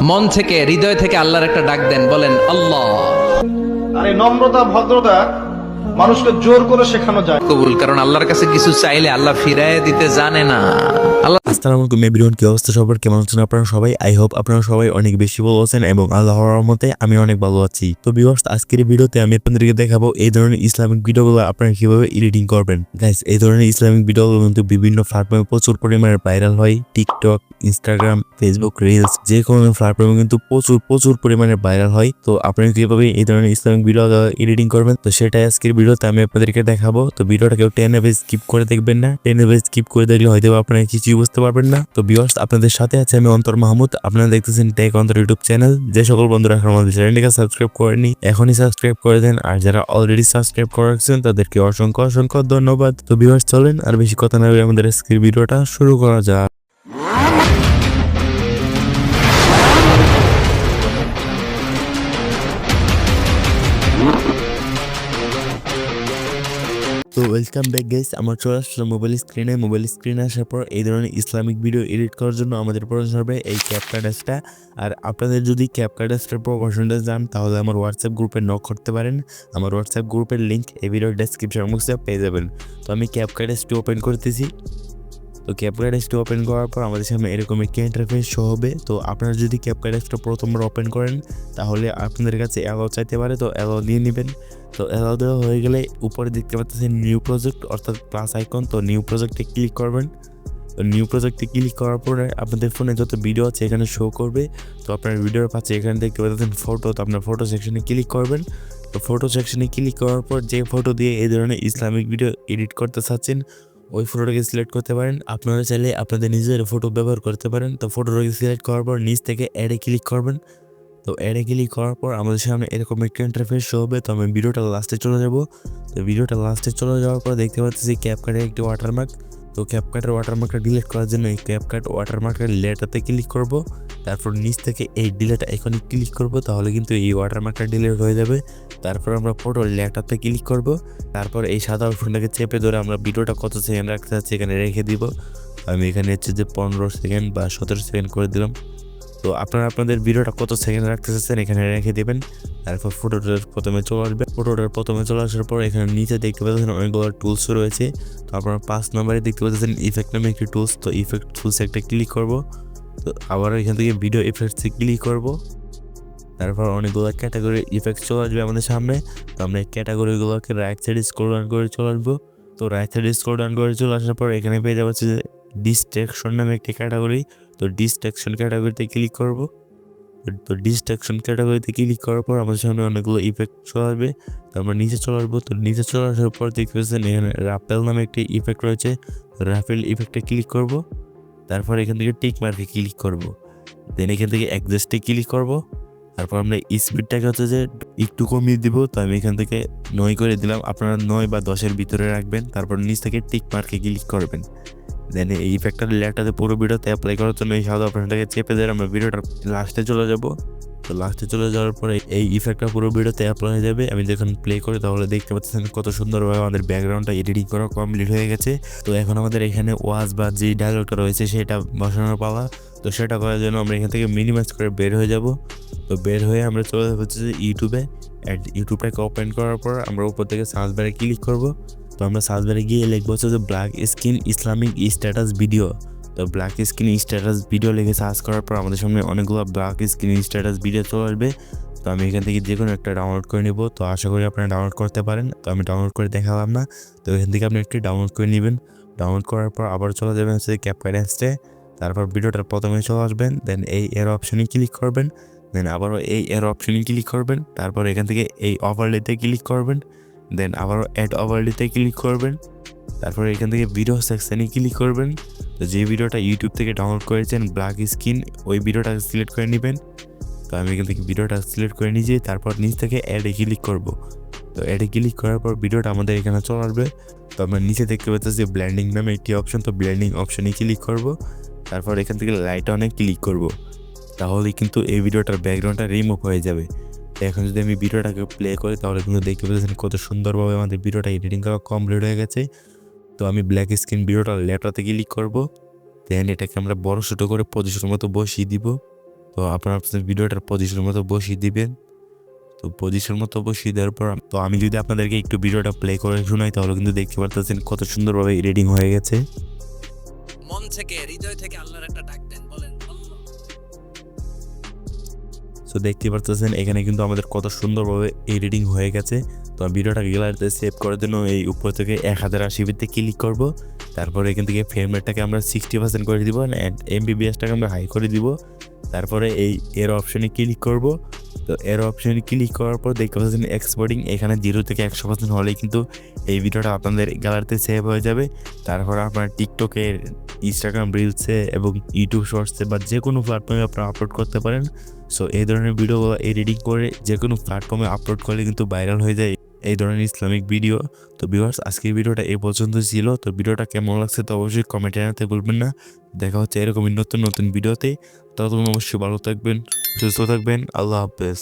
মন থেকে হৃদয় থেকে আল্লাহর একটা ডাক দেন, বলেন আল্লাহ। আর এই নম্রতা ভদ্রতা মানুষকে জোর করে শেখানো যায়। কবুল, কারণ আল্লাহর কাছে কিছু চাইলে আল্লাহ ফিরায় দিতে জানে না। আসসালামু আলাইকুম এভরিওয়ান, কি অবস্থা সবার, কেমন আছেন আপনারা সবাই? আই হোপ আপনারা সবাই অনেক বেশি ভালো আছেন এবং আল্লাহর রহমতে আমি অনেক ভালো আছি। তো ভিউয়ার্স, আজকের এই ভিডিওতে আমি আপনাদেরকে দেখাবো এই ধরনের ইসলামিক ভিডিওগুলো আপনারা কিভাবে এডিটিং করবেন। গাইস, এই ধরনের ইসলামিক ভিডিওগুলো কিন্তু বিভিন্ন প্ল্যাটফর্মে প্রচুর পরিমাণে ভাইরাল হয়। টিকটক, ইনস্টাগ্রাম, ফেসবুক রিলস, যে কোনো প্ল্যাটফর্মে কিন্তু প্রচুর পরিমাণে ভাইরাল হয়। তো আপনারা কিভাবে এই ধরনের ইসলামিক ভিডিও এডিটিং করবেন, তো সেটাই আজকের ভিডিওতে আমি আপনাদেরকে দেখাবো। তো ভিডিওটা কেউ টেনে স্কিপ করে দেখবেন না, টেনে স্কিপ করে দেখলে হয়তো আপনারা কিছুই বুঝতে পারবেন না। তো ভিউয়ার্স, আপনাদের সাথে আছে আমি অন্তর মাহমুদ। আপনারা দেখতেছেন টেক অন্তর ইউটিউব চ্যানেল। যে সকল বন্ধুরা এখন আমাদের চ্যানেলটিকে সাবস্ক্রাইব করেনি, এখনই সাবস্ক্রাইব করে দেন। আর যারা অলরেডি সাবস্ক্রাইব করে রাখছেন তাদেরকে অসংখ্য ধন্যবাদ। তো ভিউয়ার্স, চলেন আর বেশি কথা না বলে আমাদের আজকের ভিডিওটা শুরু করা যাক। তো ওয়েলকাম ব্যাক গাইস, আমার চলে আসলো মোবাইল স্ক্রিনে আসার পর এই ধরনের ইসলামিক ভিডিও এডিট করার জন্য আমাদের প্রয়োজন হবে এই ক্যাপকাট অ্যাপসটা। আর আপনাদের যদি ক্যাপকাট অ্যাপসটার প্রমোশনটা জান তাহলে আমার হোয়াটসঅ্যাপ গ্রুপে নক করতে পারেন। আমার হোয়াটসঅ্যাপ গ্রুপের লিঙ্ক এই ভিডিওর ডেসক্রিপশন বক্সে পেয়ে যাবেন। তো আমি ক্যাপকাট অ্যাপসটি ওপেন করতেছি। তো ক্যাপকাট অ্যাপসটি ওপেন করার পর আমাদের সামনে এরকম একটি ইন্টারফেস শো হবে। তো আপনারা যদি ক্যাপকাট অ্যাপসটা প্রথমবার ওপেন করেন তাহলে আপনাদের কাছে অ্যালাউ চাইতে পারে, তো অ্যালাউ দিয়ে নেবেন। তো অ্যালাউ দেওয়া হয়ে গেলে উপরে দেখতে পাচ্ছেন নিউ প্রজেক্ট অর্থাৎ প্লাস আইকন, তো নিউ প্রজেক্টে ক্লিক করবেন। তো নিউ প্রজেক্টে ক্লিক করার পরে আপনাদের ফোনে যত ভিডিও আছে এখানে শো করবে। তো আপনার ভিডিওর পাশে এখানে দেখতে পাচ্ছেন ফটো, তো আপনার ফটো সেকশনে ক্লিক করবেন। তো ফটো সেকশনে ক্লিক করার পর যে ফটো দিয়ে এই ধরনের ইসলামিক ভিডিও এডিট করতে চাচ্ছেন ওই ফটোটাকে সিলেক্ট করতে পারেন। আপনারা চাইলে আপনাদের নিজের ফটো ব্যবহার করতে পারেন। তো ফটোটাকে সিলেক্ট করার পর নিচ থেকে অ্যাডে ক্লিক করবেন। তো অ্যাডে ক্লিক করার পর আমাদের সামনে এরকম একটা ইন্টারফেস শো হবে। তো আমি ভিডিওটা লাস্টে চলে যাব। তো ভিডিওটা লাস্টে চলে যাওয়ার পর দেখতে পাচ্ছি ক্যাপকাটের একটি ওয়াটারমার্ক। তো ক্যাপকাটের ওয়াটারমার্কটা ডিলিট করার জন্য এই ক্যাপকাট ওয়াটারমার্কের লেটারতে ক্লিক করব। তারপর নিচ থেকে এই ডিলিট আইকনে ক্লিক করব, তাহলে কিন্তু এই ওয়াটারমার্কটা ডিলিট হয়ে যাবে। তারপর আমরা ফটো লেটারতে ক্লিক করব। তারপর এই সাদা অপশনটাকে চেপে ধরে আমরা ভিডিওটা কত সেকেন্ড রাখতে চাচ্ছি এখানে রেখে দিব। আমি এখানে হচ্ছে যে 15 সেকেন্ড বা 17 সেকেন্ড করে দিলাম। তো আপনারা আপনাদের ভিডিওটা কত সেকেন্ড রাখতে চাচ্ছেন এখানে রেখে দেবেন। তারপর ফটোটার প্রথমে চলে আসবে। ফটোটার প্রথমে চলে আসার পর এখানে নিচে দেখতে পাচ্ছেন অনেকগুলো টুলস রয়েছে। তো আপনারা 5 নম্বরে দেখতে পাচ্ছেন ইফেক্ট নামে একটি টুলস। তো ইফেক্ট টুলসে একটা ক্লিক করব। তো আবার এখান থেকে ভিডিও ইফেক্টসে ক্লিক করব। তারপর অনেকগুলো ক্যাটাগরি ইফেক্ট চলে আসবে আমাদের সামনে। তো আমরা এই ক্যাটাগরিগুলোকে রাইট সাইডে স্ক্রল ডাউন করে চলে আসবো। তো রাইট সাইডে স্ক্রল ডাউন করে চলে আসার পর এখানে পেয়ে যাচ্ছে যে ডিস্ট্রাকশন নামে একটি ক্যাটাগরি। তো ডিস্ট্রাকশন ক্যাটাগরিতে ক্লিক করব। তো ডিস্ট্রাকশন ক্যাটাগরিতে ক্লিক করার পর আমাদের সামনে অনেকগুলো ইফেক্ট চলে আসবে। তো আমরা নিচে চলে আসবো। তো নিচে চলে আসার পর দেখতে পাচ্ছেন এখানে রাফেল নামে একটি ইফেক্ট রয়েছে। রাফেল ইফেক্টে ক্লিক করব। তারপর এখান থেকে টিক মার্কে ক্লিক করব। দেন এখান থেকে অ্যাডজাস্টে ক্লিক করব। তারপর আমরা স্পিডটাকে হচ্ছে যে একটু কমিয়ে দিব। তো আমি এখান থেকে 9 করে দিলাম, আপনারা 9 বা 10-এর ভিতরে রাখবেন। তারপর নিচ থেকে টিক মার্কে ক্লিক করবেন। দেন এই ইফেক্টটা লেটারতে পুরো ভিডিওতে অ্যাপ্লাই করার জন্য এই সাদা অপশনটাকে চেপে দিয়ে আমরা ভিডিওটা লাস্টে চলে যাব। তো লাস্টে চলে যাওয়ার পরে এই ইফেক্টটা পুরো ভিডিওতে অ্যাপ্লাই হয়ে যাবে। আমি যখন প্লে করি তাহলে দেখতে পাচ্ছেন কত সুন্দরভাবে আমাদের ব্যাকগ্রাউন্ডটা এডিটিং করা কমপ্লিট হয়ে গেছে। তো এখন আমাদের এখানে ওয়াজ বা যে ডায়লগটা রয়েছে সেটা বসানোর পালা। তো সেটা করার জন্য আমরা এখান থেকে মিনিমাইজ করে বের হয়ে যাব। তো বের হয়ে আমরা চলে হচ্ছে যে ইউটিউবে। ইউটিউবটাকে ওপেন করার পর আমরা উপর থেকে সার্চ বারে ক্লিক করব। তো আমরা সার্চ বারে গিয়ে লিখবো হচ্ছে যে black screen Islamic status video. তো ব্ল্যাক স্ক্রিন স্ট্যাটাস ভিডিও লিখে সার্চ করার পর আমাদের সামনে অনেকগুলো ব্ল্যাক স্ক্রিন স্ট্যাটাস ভিডিও চলে আসবে। তো আমি এখান থেকে যে কোনো একটা ডাউনলোড করে নেব। তো আশা করি আপনারা ডাউনলোড করতে পারেন। তো আমি ডাউনলোড করে দেখালাম না। তো এখান থেকে আপনি একটি ডাউনলোড করে নেবেন। ডাউনলোড করার পর আবার চলে যাবেন হচ্ছে ক্যাপকাট অ্যাপসে। তারপর ভিডিওটার প্রথমে চলে আসবেন। দেন এই এর অপশনে ক্লিক করবেন। দেন আবারও এই এর অপশনে ক্লিক করবেন। তারপর এখান থেকে এই ওভারলেতে ক্লিক করবেন। দেন আবারও অ্যাড ওভারলেতে ক্লিক করবেন। তারপর এখান থেকে ভিডিও সেকশনে ক্লিক করবেন। তো যে ভিডিওটা ইউটিউব থেকে ডাউনলোড করেছেন ব্ল্যাক স্ক্রিন, ওই ভিডিওটা সিলেক্ট করে নেবেন। তো আমি এখান থেকে ভিডিওটা সিলেক্ট করে নিয়েছি। তারপর নিচ থেকে অ্যাডে ক্লিক করব। তো অ্যাডে ক্লিক করার পর ভিডিওটা আমাদের এখানে চলে আসবে। তো আমরা নিচে দেখতে পাচ্ছি যে ব্ল্যান্ডিং নামে একটি অপশন। তো ব্ল্যান্ডিং অপশনে ক্লিক করব। তারপর এখান থেকে লাইট অনে ক্লিক করব। তাহলে কিন্তু এই ভিডিওটার ব্যাকগ্রাউন্ডটা রিমুভ হয়ে যাবে। এখন যদি আমি ভিডিওটাকে প্লে করি তাহলে কিন্তু দেখতে পাচ্ছেন কত সুন্দরভাবে আমাদের ভিডিওটা এডিটিং করা কমপ্লিট হয়ে গেছে। তো আমি ব্ল্যাক স্ক্রিন ভিডিওটা লেটারতে ক্লিক করব। দেন এটাকে আমরা বড় ছোটো করে পজিশন মতো বসিয়ে দিব। তো আপনারা আপনাদের ভিডিওটার পজিশন মতো বসিয়ে দিবেন। তো পজিশন মতো বসিয়ে দেওয়ার পর তো আমি যদি আপনাদেরকে একটু ভিডিওটা প্লে করে শোনাই তাহলে কিন্তু দেখতে পারতেছেন কত সুন্দরভাবে এডিটিং হয়ে গেছে। মন থেকে হৃদয় থেকে আল্লাহর একটা ডাক দেন, বলেন সো দেখতে পারতেছেন এখানে কিন্তু আমাদের কত সুন্দরভাবে এডিটিং হয়ে গেছে। তো আমি ভিডিওটা গ্যালারিতে সেভ করার জন্য এই উপর থেকে 1080p ক্লিক করব। তারপরে এখান থেকে ফ্রেম রেটটাকে আমরা 60% করে দিব অ্যান্ড এমবিবিএসটাকে আমরা হাই করে দিব। তারপরে এই এর অপশনে ক্লিক করব। তো এর অপশনে ক্লিক করার পর দেখতে পাচ্ছেন এক্সপোর্টিং, এখানে 0 থেকে 100% হলেই কিন্তু এই ভিডিওটা আপনাদের গ্যালারিতে সেভ হয়ে যাবে। তারপর আপনার টিকটকে, ইনস্টাগ্রাম রিলসে এবং ইউটিউব শর্টসে বা যে কোনো প্ল্যাটফর্মে আপনারা আপলোড করতে পারেন। সো এই ধরনের ভিডিওগুলো এডিটিং করে যে কোনো প্ল্যাটফর্মে আপলোড করলে কিন্তু ভাইরাল হয়ে যায় এই ধরনের ইসলামিক ভিডিও। তো ভিউয়ার্স, আজকের ভিডিওটা এই পর্যন্ত ছিল। তো ভিডিওটা কেমন লাগছে তো অবশ্যই কমেন্টে জানাতে ভুলবেন না। দেখা হচ্ছে এরকমই নতুন নতুন ভিডিওতে। ততক্ষণ অবশ্যই ভালো থাকবেন, সুস্থ থাকবেন। আল্লাহ হাফেজ।